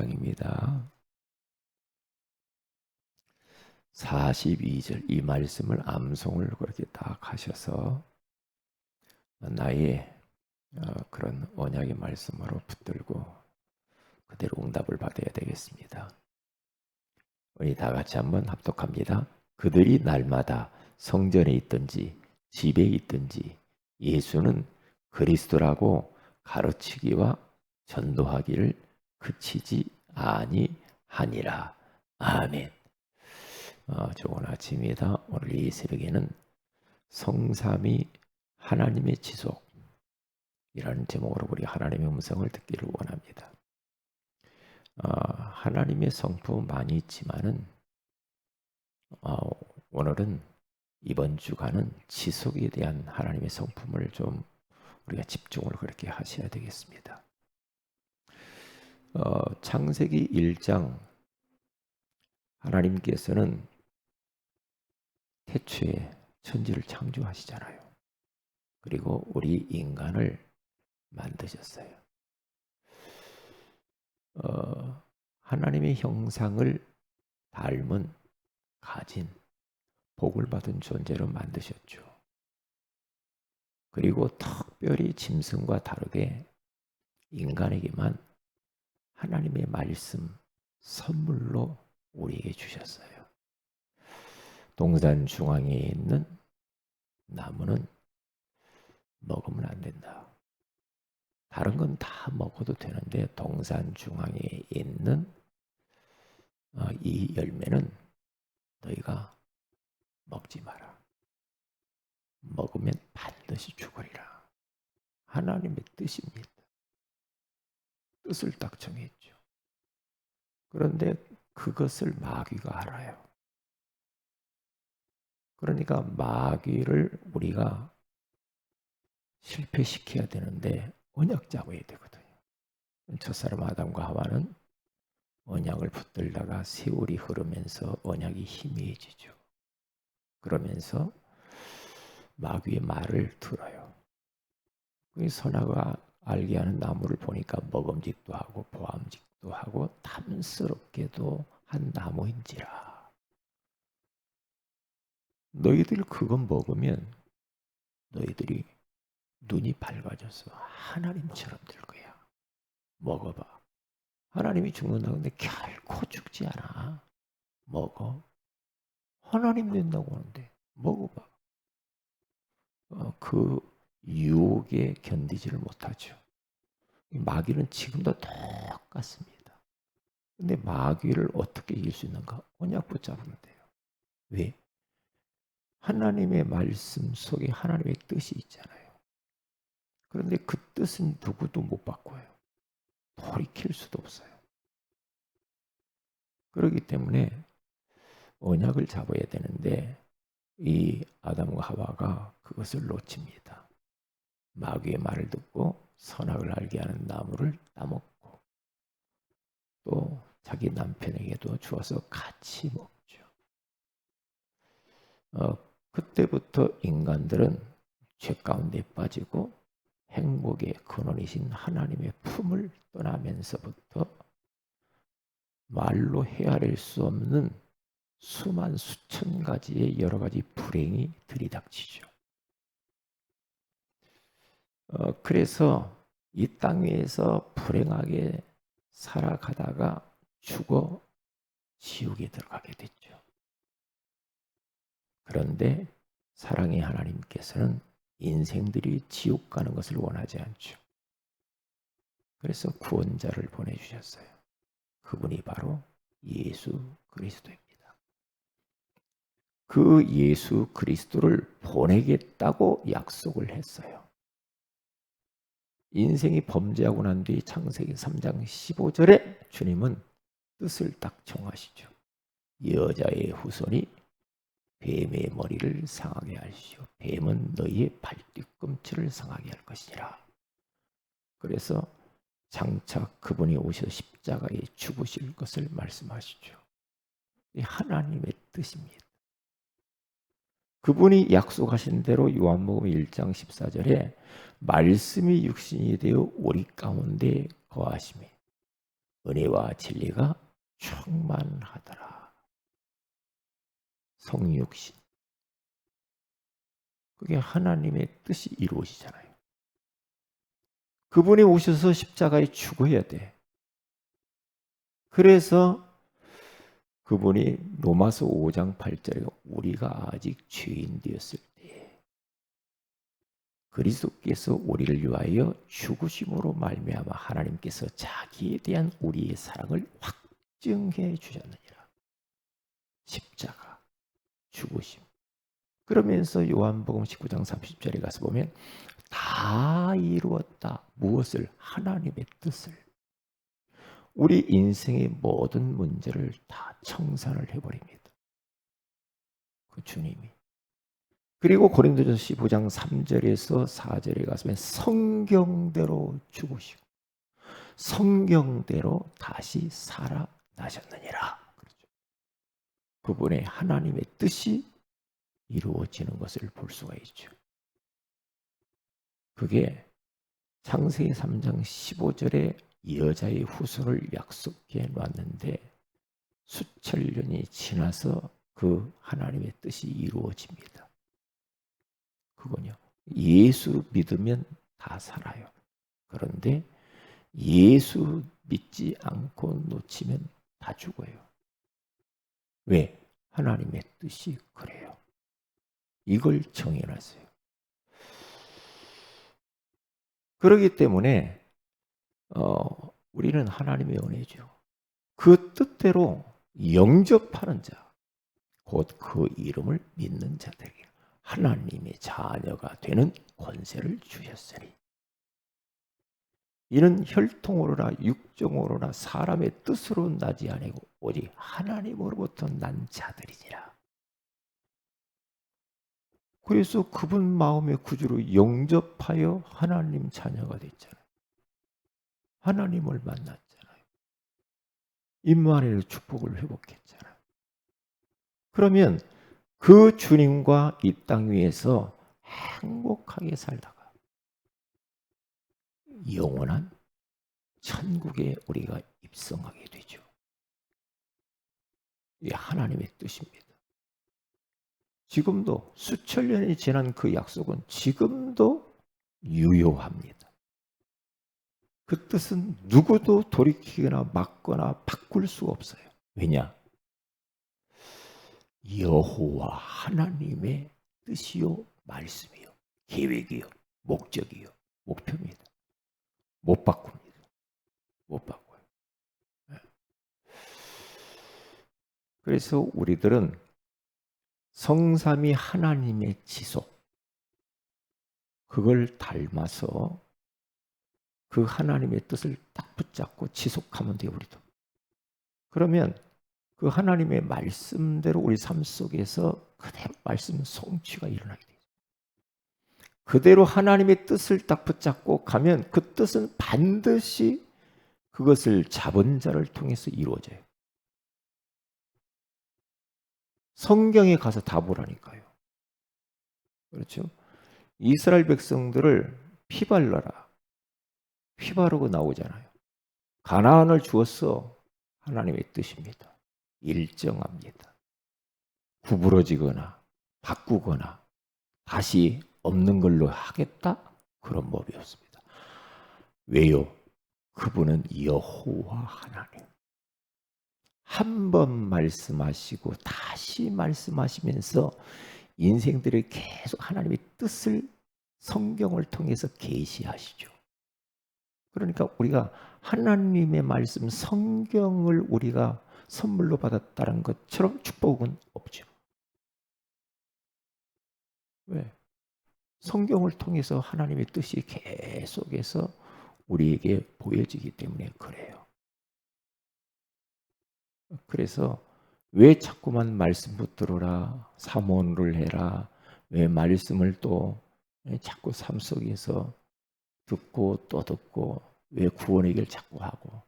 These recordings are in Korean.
4장입니다. 42절 이 말씀을 암송을 그렇게 딱 하셔서 나의 그런 언약의 말씀으로 붙들고 그대로 응답을 받아야 되겠습니다. 우리 다 같이 한번 합독합니다. 그들이 날마다 성전에 있든지 집에 있든지 예수는 그리스도라고 가르치기와 전도하기를 그치지 아니하니라. 아멘. 좋은 아침입니다. 오늘 이 새벽에는 성삼위 하나님의 지속이라는 제목으로 우리 하나님의 음성을 듣기를 원합니다. 하나님의 성품은 많이 있지만은 오늘은 이번 주간은 지속에 대한 하나님의 성품을 좀 우리가 집중을 그렇게 하셔야 되겠습니다. 창세기 1장 하나님께서는 태초에 천지를 창조하시잖아요. 그리고 우리 인간을 만드셨어요. 하나님의 형상을 닮은 가진 복을 받은 존재로 만드셨죠. 그리고 특별히 짐승과 다르게 인간에게만 하나님의 말씀 선물로 우리에게 주셨어요. 동산 중앙에 있는 나무는 먹으면 안 된다. 다른 건 다 먹어도 되는데 동산 중앙에 있는 이 열매는 너희가 먹지 마라. 먹으면 반드시 죽으리라. 하나님의 뜻입니다. 뜻을 딱 정했죠. 그런데 그것을 마귀가 알아요. 그러니까 마귀를 우리가 실패시켜야 되는데 언약 잡아야 되거든요. 첫사람 아담과 하와는 언약을 붙들다가 세월이 흐르면서 언약이 희미해지죠. 그러면서 마귀의 말을 들어요. 선악을 알게 하는 나무를 보니까 먹음직도 하고 보암직도 하고 탐스럽게도 한 나무인지라. 너희들 그건 먹으면 너희들이 눈이 밝아져서 하나님처럼 될 거야. 먹어봐. 하나님이 죽는다고 하는데 결코 죽지 않아. 먹어. 하나님 된다고 하는데 먹어봐. 그 유혹에 견디지를 못하죠. 마귀는 지금도 똑같습니다. 근데 마귀를 어떻게 이길 수 있는가? 언약 붙잡으면 돼요. 왜? 하나님의 말씀 속에 하나님의 뜻이 있잖아요. 그런데 그 뜻은 누구도 못 바꿔요. 돌이킬 수도 없어요. 그렇기 때문에 언약을 잡아야 되는데 이 아담과 하와가 그것을 놓칩니다. 마귀의 말을 듣고 선악을 알게 하는 나무를 따먹고 또 자기 남편에게도 주어서 같이 먹죠. 그때부터 인간들은 죄 가운데 빠지고 행복의 근원이신 하나님의 품을 떠나면서부터 말로 헤아릴 수 없는 수만 수천 가지의 여러 가지 불행이 들이닥치죠. 그래서 이 땅 위에서 불행하게 살아가다가 죽어 지옥에 들어가게 됐죠. 그런데 사랑의 하나님께서는 인생들이 지옥 가는 것을 원하지 않죠. 그래서 구원자를 보내주셨어요. 그분이 바로 예수 그리스도입니다. 그 예수 그리스도를 보내겠다고 약속을 했어요. 인생이 범죄하고 난 뒤 창세기 3장 15절에 주님은 뜻을 딱 정하시죠. 여자의 후손이 뱀의 머리를 상하게 하시오. 뱀은 너희의 발뒤꿈치를 상하게 할 것이라. 그래서 장차 그분이 오셔 십자가에 죽으실 것을 말씀하시죠. 이 하나님의 뜻입니다. 그분이 약속하신 대로 요한복음 1장 14절에 말씀이 육신이 되어 우리 가운데 거하시며 은혜와 진리가 충만하더라. 성육신. 그게 하나님의 뜻이 이루어지잖아요. 그분이 오셔서 십자가에 죽어야 돼. 그래서 그분이 로마서 5장 8절에 우리가 아직 죄인 되었을 때 그리스도께서 우리를 위하여 죽으심으로 말미암아 하나님께서 자기에 대한 우리의 사랑을 확증해 주셨느니라. 십자가, 죽으심. 그러면서 요한복음 19장 30절에 가서 보면 다 이루었다. 무엇을? 하나님의 뜻을. 우리 인생의 모든 문제를 다 청산을 해버립니다. 그 주님이. 그리고 고린도전서 15장 3절에서 4절에 가서 성경대로 죽으시고 성경대로 다시 살아나셨느니라. 그렇죠. 그분의 하나님의 뜻이 이루어지는 것을 볼 수가 있죠. 그게 창세기 3장 15절에 여자의 후손을 약속해 놨는데 수천 년이 지나서 그 하나님의 뜻이 이루어집니다. 그건요. 예수 믿으면 다 살아요. 그런데 예수 믿지 않고 놓치면 다 죽어요. 왜? 하나님의 뜻이 그래요. 이걸 정해놨어요. 그렇기 때문에 우리는 하나님의 은혜죠. 그 뜻대로 영접하는 자, 곧 그 이름을 믿는 자들에게 하나님의 자녀가 되는 권세를 주셨으니 이는 혈통으로나 육정으로나 사람의 뜻으로 나지 아니고 오직 하나님으로부터 난 자들이니라. 그래서 그분 마음의 구주로 영접하여 하나님 자녀가 됐잖아요. 하나님을 만났잖아요. 임마누엘 축복을 회복했잖아요. 그러면 그 주님과 이 땅 위에서 행복하게 살다가 영원한 천국에 우리가 입성하게 되죠. 이게 하나님의 뜻입니다. 지금도 수천 년이 지난 그 약속은 지금도 유효합니다. 그 뜻은 누구도 돌이키거나 막거나 바꿀 수 없어요. 왜냐? 여호와 하나님의 뜻이요 말씀이요 계획이요 목적이요 목표입니다. 못 바꿉니다. 못 바꿔요. 그래서 우리들은 성삼위 하나님의 지속 그걸 닮아서 그 하나님의 뜻을 딱 붙잡고 지속하면 돼요. 우리도. 그러면 그 하나님의 말씀대로 우리 삶 속에서 그대로 말씀 성취가 일어나게 돼요. 그대로 하나님의 뜻을 딱 붙잡고 가면 그 뜻은 반드시 그것을 잡은 자를 통해서 이루어져요. 성경에 가서 다 보라니까요. 그렇죠? 이스라엘 백성들을 피 발라라. 피 바르고 나오잖아요. 가나안을 주었어. 하나님의 뜻입니다. 일정합니다. 구부러지거나 바꾸거나 다시 없는 걸로 하겠다? 그런 법이 없습니다. 왜요? 그분은 여호와 하나님. 한 번 말씀하시고 다시 말씀하시면서 인생들을 계속 하나님의 뜻을 성경을 통해서 계시하시죠. 그러니까 우리가 하나님의 말씀 성경을 우리가 선물로 받았다는 것처럼 축복은 없죠. 왜? 성경을 통해서 하나님의 뜻이 계속해서 우리에게 보여지기 때문에 그래요. 그래서 왜 자꾸만 말씀 붙들어라, 사모를 해라, 왜 말씀을 또 자꾸 삶 속에서 듣고 또 듣고 왜 구원의 길 자꾸 하고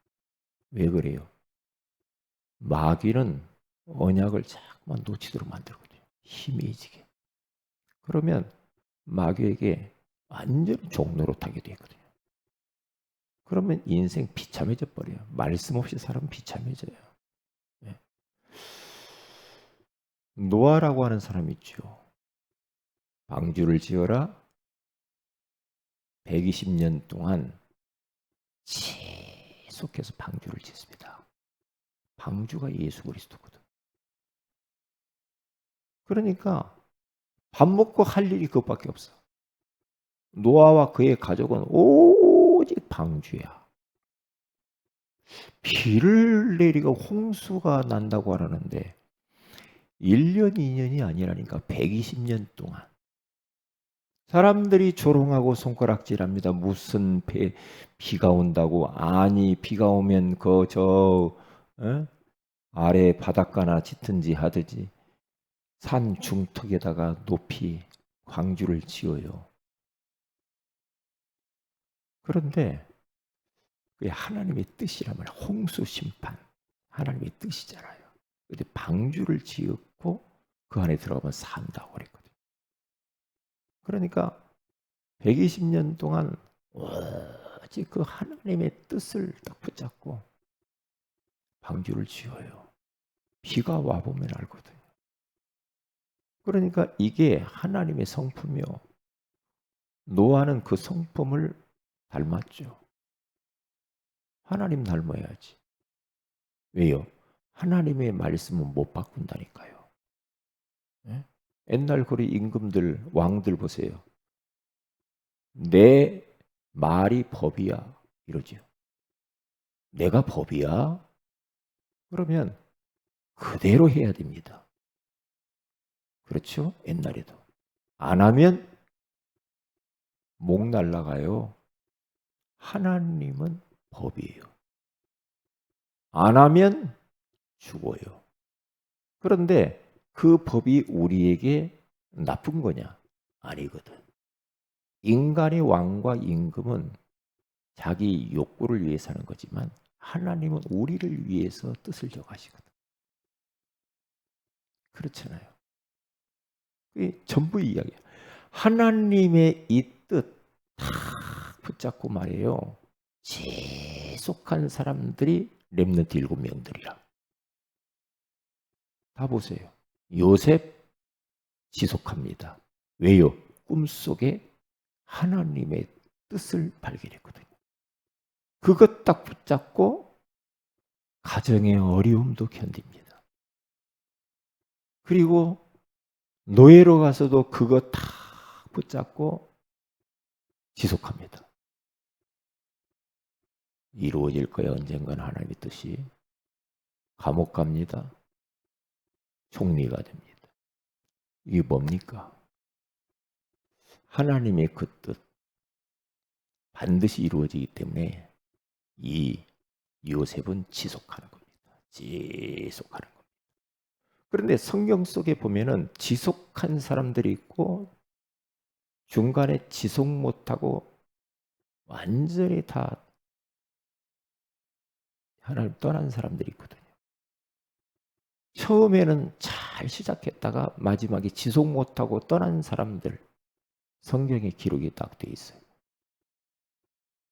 왜 그래요? 마귀는 언약을 자꾸만 놓치도록 만들거든요. 희미해지게. 그러면 마귀에게 완전히 종노릇하게 되거든요. 그러면 인생 비참해져 버려요. 말씀 없이 살면 비참해져요. 예. 노아라고 하는 사람이 있죠. 방주를 지어라. 120년 동안 계속해서 방주를 짓습니다. 방주가 예수 그리스도거든. 그러니까 밥 먹고 할 일이 그것밖에 없어. 노아와 그의 가족은 오직 방주야. 비를 내리고 홍수가 난다고 하라는데 1년, 2년이 아니라니까 120년 동안. 사람들이 조롱하고 손가락질합니다. 무슨 비가 온다고. 아니 비가 오면 아래 바닷가나 짙은지 하듯이 산 중턱에다가 높이 광주를 지어요. 그런데 그게 하나님의 뜻이란 말이야. 홍수 심판. 하나님의 뜻이잖아요. 근데 방주를 지었고 그 안에 들어가면 산다고 그랬거든요. 그러니까 120년 동안 오직 그 하나님의 뜻을 딱 붙잡고 방주를 지어요. 비가 와보면 알거든요. 그러니까 이게 하나님의 성품이요. 노아는 그 성품을 닮았죠. 하나님 닮아야지. 왜요? 하나님의 말씀은 못 바꾼다니까요. 예? 옛날 그리 임금들, 왕들 보세요. 내 말이 법이야. 이러죠. 내가 법이야? 그러면 그대로 해야 됩니다. 그렇죠? 옛날에도. 안 하면 목 날라가요. 하나님은 법이에요. 안 하면 죽어요. 그런데 그 법이 우리에게 나쁜 거냐? 아니거든. 인간의 왕과 임금은 자기 욕구를 위해서 하는 거지만 하나님은 우리를 위해서 뜻을 정하시거든. 그렇잖아요. 그게 전부 이야기야. 하나님의 이 뜻 다 붙잡고 말이에요. 지속한 사람들이 렘넌트 7명들이라. 다 보세요. 요셉 지속합니다. 왜요? 꿈속에 하나님의 뜻을 발견했거든요. 그것 딱 붙잡고 가정의 어려움도 견딥니다. 그리고 노예로 가서도 그것 다 붙잡고 지속합니다. 이루어질 거야 언젠가는 하나님의 뜻이. 감옥 갑니다. 총리가 됩니다. 이게 뭡니까? 하나님의 그 뜻 반드시 이루어지기 때문에 이 요셉은 지속하는 겁니다. 지속하는 겁니다. 그런데 성경 속에 보면은 지속한 사람들이 있고 중간에 지속 못하고 완전히 다 하나님 떠난 사람들이 있거든요. 처음에는 잘 시작했다가 마지막에 지속 못하고 떠난 사람들 성경에 기록이 딱 돼 있어요.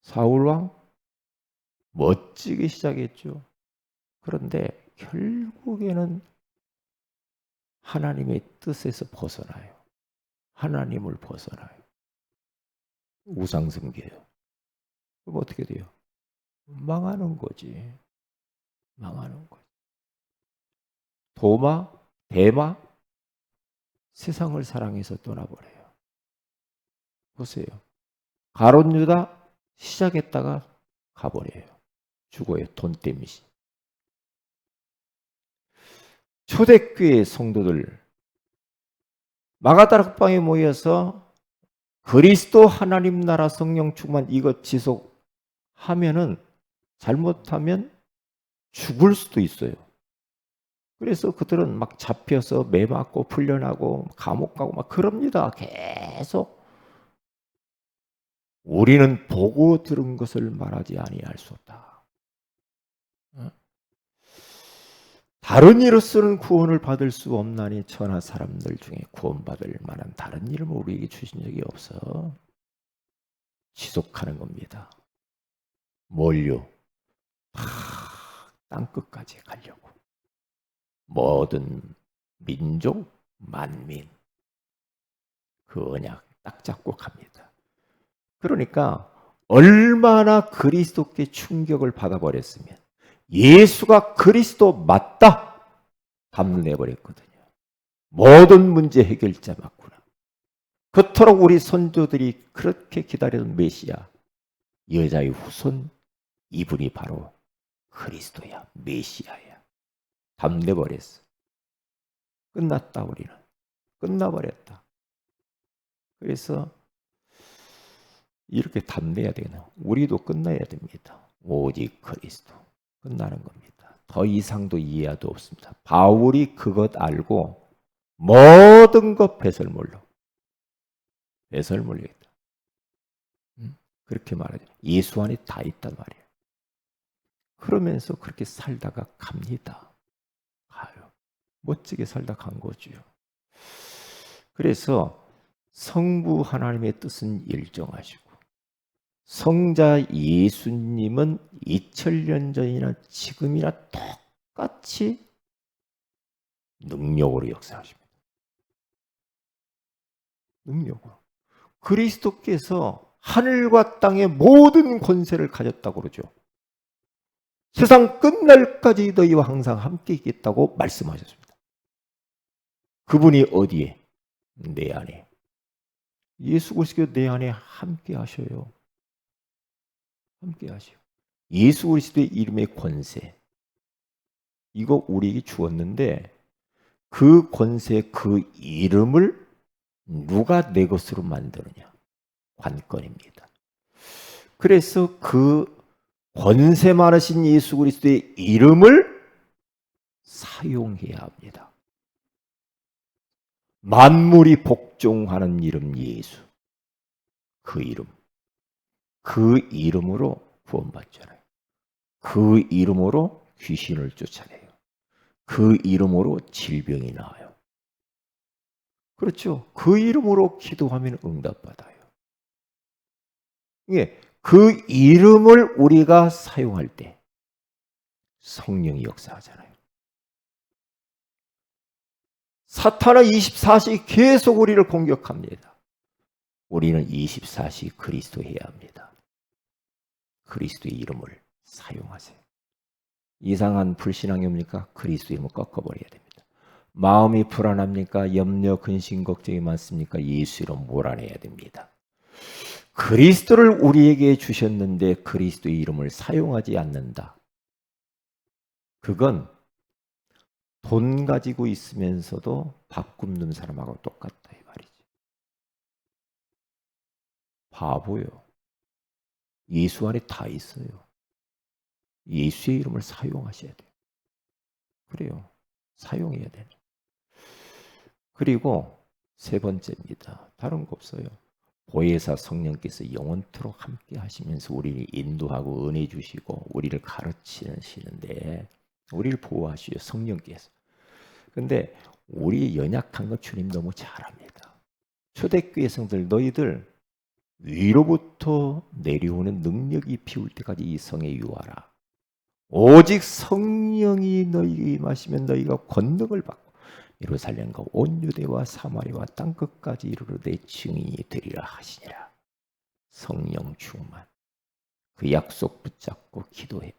사울왕 멋지게 시작했죠. 그런데 결국에는 하나님의 뜻에서 벗어나요. 하나님을 벗어나요. 우상 숭배요. 그럼 어떻게 돼요? 망하는 거지. 망하는 거지. 대마 세상을 사랑해서 떠나버려요. 보세요. 가룟 유다 시작했다가 가버려요. 죽어요. 돈 때문에. 초대교회 성도들 마가다락방에 모여서 그리스도 하나님 나라 성령 충만 이것 지속하면은 잘못하면 죽을 수도 있어요. 그래서 그들은 막 잡혀서 매 맞고 풀려나고 감옥 가고 막 그럽니다. 계속. 우리는 보고 들은 것을 말하지 아니할 수 없다. 다른 이로서는 구원을 받을 수 없나니 천하 사람들 중에 구원받을 만한 다른 이름을 우리에게 주신 적이 없어. 지속하는 겁니다. 뭘요? 다 땅끝까지 가려고. 모든 민족, 만민 그 언약 딱 잡고 갑니다. 그러니까 얼마나 그리스도께 충격을 받아버렸으면 예수가 그리스도 맞다 답내버렸거든요. 모든 문제 해결자 맞구나. 그토록 우리 선조들이 그렇게 기다리던 메시아, 여자의 후손, 이분이 바로 그리스도야, 메시아야. 답내버렸어. 끝났다 우리는. 끝나버렸다. 그래서 이렇게 답내야 되나? 우리도 끝나야 됩니다. 오직 그리스도. 끝나는 겁니다. 더 이상도 이해도 없습니다. 바울이 그것 알고 모든 것 배설물로. 배설물이다. 그렇게 말하죠. 예수 안에 다 있단 말이에요. 그러면서 그렇게 살다가 갑니다. 가요. 멋지게 살다 간 거지요. 그래서 성부 하나님의 뜻은 일정하시고 성자 예수님은 2000년 전이나 지금이나 똑같이 능력으로 역사하십니다. 능력으로. 그리스도께서 하늘과 땅의 모든 권세를 가졌다고 그러죠. 세상 끝날까지 너희와 항상 함께 있겠다고 말씀하셨습니다. 그분이 어디에? 내 안에. 예수 그리스도 내 안에 함께 하셔요. 함께 하셔요. 예수 그리스도의 이름의 권세. 이거 우리에게 주었는데 그 권세, 그 이름을 누가 내 것으로 만드느냐? 관건입니다. 그래서 그 권세 많으신 예수 그리스도의 이름을 사용해야 합니다. 만물이 복종하는 이름 예수. 그 이름. 그 이름으로 구원받잖아요. 그 이름으로 귀신을 쫓아내요. 그 이름으로 질병이 나아요. 그렇죠. 그 이름으로 기도하면 응답받아요. 예, 그 이름을 우리가 사용할 때 성령이 역사하잖아요. 사탄은 24시 계속 우리를 공격합니다. 우리는 24시 그리스도 해야 합니다. 그리스도의 이름을 사용하세요. 이상한 불신앙입니까? 그리스도 이름을 꺾어버려야 됩니다. 마음이 불안합니까? 염려, 근심, 걱정이 많습니까? 예수 이름 몰아내야 됩니다. 그리스도를 우리에게 주셨는데 그리스도의 이름을 사용하지 않는다. 그건 돈 가지고 있으면서도 밥 굶는 사람하고 똑같다 이 말이지. 바보요. 예수 안에 다 있어요. 예수의 이름을 사용하셔야 돼요. 그래요. 사용해야 돼요. 그리고 세 번째입니다. 다른 거 없어요. 보혜사 성령께서 영원토록 함께 하시면서 우리를 인도하고 은혜 주시고 우리를 가르치시는데 우리를 보호하시죠. 성령께서. 근데 우리 연약한 거 주님 너무 잘합니다. 초대교회 성들 너희들 위로부터 내려오는 능력이 피울 때까지 이 성에 유하라. 오직 성령이 너희에게 임하시면 너희가 권능을 받고 예루살렘과 온 유대와 사마리아와 땅끝까지 이르러 내 증인이 되리라 하시니라. 성령 충만. 그 약속 붙잡고 기도해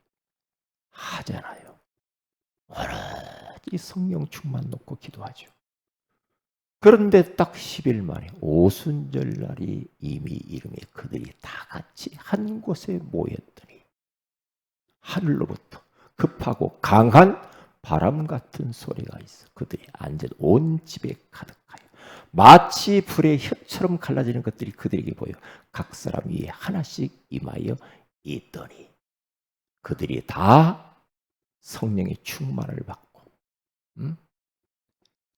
하잖아요. 오로지 성령 충만 놓고 기도하죠. 그런데 딱 10일 만에 오순절 날이 이미 이름에 그들이 다 같이 한 곳에 모였더니 하늘로부터 급하고 강한 바람 같은 소리가 있어. 그들이 앉은 온 집에 가득하여 마치 불의 혀처럼 갈라지는 것들이 그들에게 보여 각 사람 위에 하나씩 임하여 있더니 그들이 다 성령의 충만을 받고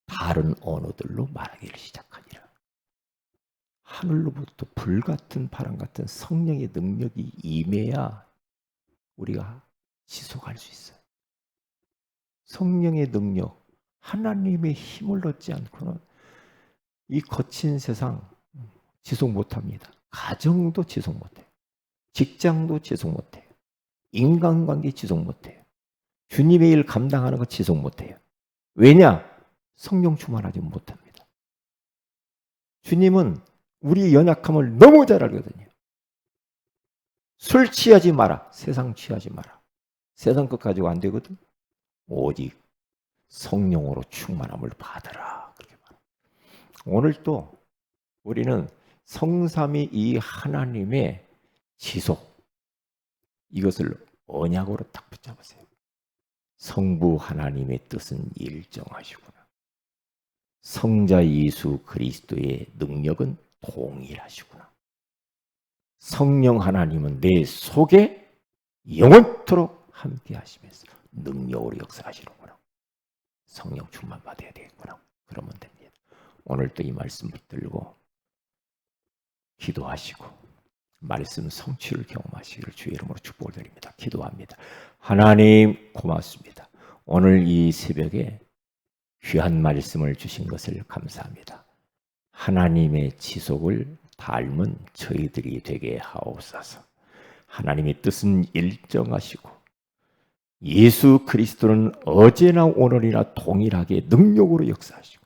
다른 언어들로 말하기를 시작하니라. 하늘로부터 불 같은 바람 같은 성령의 능력이 임해야 우리가 지속할 수 있어요. 성령의 능력, 하나님의 힘을 얻지 않고는 이 거친 세상 지속 못합니다. 가정도 지속 못해요. 직장도 지속 못해요. 인간관계 지속 못해요. 주님의 일 감당하는 거 지속 못해요. 왜냐? 성령 충만하지 못합니다. 주님은 우리 연약함을 너무 잘 알거든요. 술 취하지 마라. 세상 취하지 마라. 세상 것 가지고 안 되거든. 오직 성령으로 충만함을 받으라. 그렇게 말합니다. 오늘 또 우리는 성삼위 이 하나님의 지속, 이것을 언약으로 딱 붙잡으세요. 성부 하나님의 뜻은 일정하시구나. 성자 예수 그리스도의 능력은 동일하시구나. 성령 하나님은 내 속에 영원토록 함께 하시면서 능력으로 역사하시는구나. 성령 충만 받아야 되겠구나. 그러면 됩니다. 오늘 또 이 말씀 붙들고 기도하시고 말씀 성취를 경험하시기를 주의 이름으로 축복을 드립니다. 기도합니다. 하나님 고맙습니다. 오늘 이 새벽에 귀한 말씀을 주신 것을 감사합니다. 하나님의 지속을 닮은 저희들이 되게 하옵소서. 하나님의 뜻은 일정하시고 예수 그리스도는 어제나 오늘이나 동일하게 능력으로 역사하시고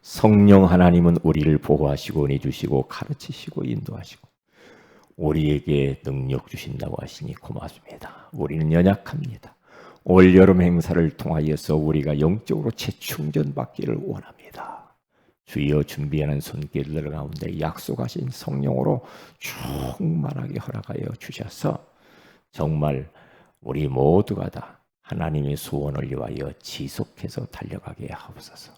성령 하나님은 우리를 보호하시고 은혜 주시고 가르치시고 인도하시고 우리에게 능력 주신다고 하시니 고맙습니다. 우리는 연약합니다. 올여름 행사를 통하여서 우리가 영적으로 재충전받기를 원합니다. 주여 준비하는 손길들 가운데 약속하신 성령으로 충만하게 허락하여 주셔서 정말 우리 모두가 다 하나님의 소원을 위하여 지속해서 달려가게 하옵소서.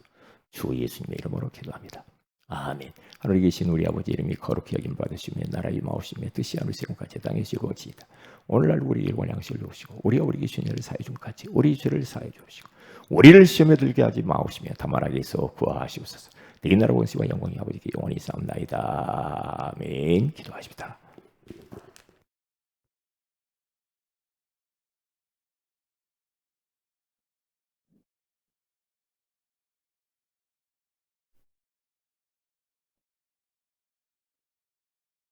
주 예수님의 이름으로 기도합니다. 아멘. 하늘에 계신 우리 아버지 이름이 거룩히 여김 받으시며 나라의 임하옵시며 뜻이 하늘에서 이룬같이 땅에서 이루어지이다. 오늘날 우리에게 원양식을 주시고 우리가 우리에게 주신 일을 사해 준 같이 우리 죄를 사해 주시고 우리를 시험에 들게 하지 마옵시며 다만 악에서 구하시옵소서. 내 나라 원수와 영광이 아버지께 영원히 싸움나이다. 아멘. 기도하십시다.